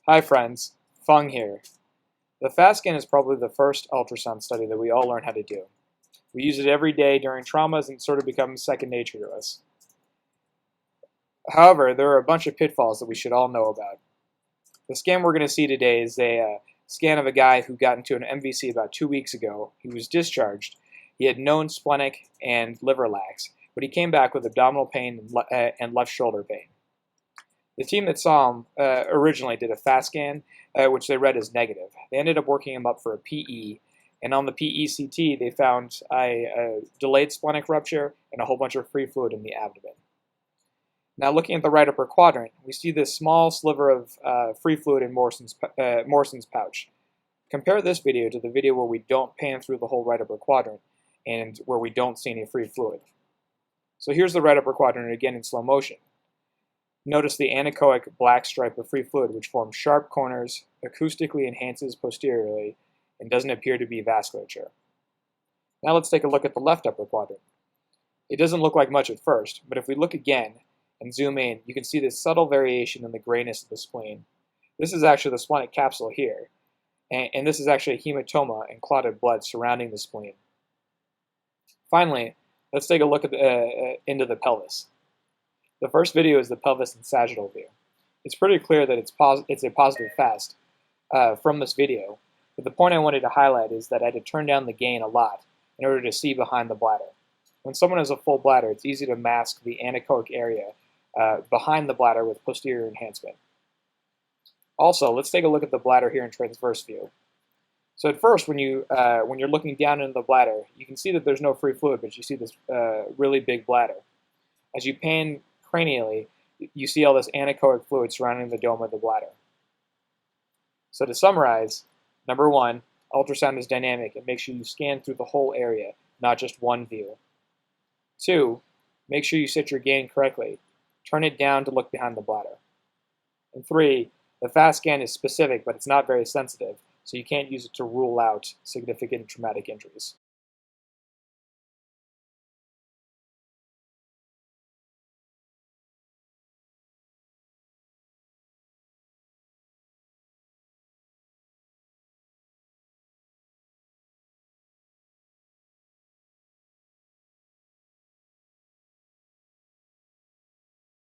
Hi friends, Fung here. The fast scan is probably the first ultrasound study that we all learn how to do. We use it every day during traumas and it sort of becomes second nature to us. However, there are a bunch of pitfalls that we should all know about. The scan we're going to see today is a scan of a guy who got into an MVC about 2 weeks ago. He was discharged. He had known splenic and liver lax, but he came back with abdominal pain and left shoulder pain. The team that saw him originally did a fast scan, which they read as negative. They ended up working him up for a PE, and on the PE-CT they found a delayed splenic rupture and a whole bunch of free fluid in the abdomen. Now looking at the right upper quadrant, we see this small sliver of free fluid in Morson's pouch. Compare this video to the video where we don't pan through the whole right upper quadrant and where we don't see any free fluid. So here's the right upper quadrant again in slow motion. Notice the anechoic black stripe of free fluid, which forms sharp corners, acoustically enhances posteriorly, and doesn't appear to be vasculature. Now let's take a look at the left upper quadrant. It doesn't look like much at first, but if we look again and zoom in, you can see this subtle variation in the grayness of the spleen. This is actually the splenic capsule here, and this is actually a hematoma and clotted blood surrounding the spleen. Finally, let's take a look at into the pelvis. The first video is the pelvis and sagittal view. It's pretty clear that it's a positive fast from this video, but the point I wanted to highlight is that I had to turn down the gain a lot in order to see behind the bladder. When someone has a full bladder, it's easy to mask the anechoic area behind the bladder with posterior enhancement. Also, let's take a look at the bladder here in transverse view. So at first, when you're looking down into the bladder, you can see that there's no free fluid, but you see this really big bladder. As you pan cranially, you see all this anechoic fluid surrounding the dome of the bladder. So to summarize, number one, ultrasound is dynamic and make sure you scan through the whole area, not just one view. Two, make sure you set your gain correctly. Turn it down to look behind the bladder. And three, the fast scan is specific, but it's not very sensitive, so you can't use it to rule out significant traumatic injuries.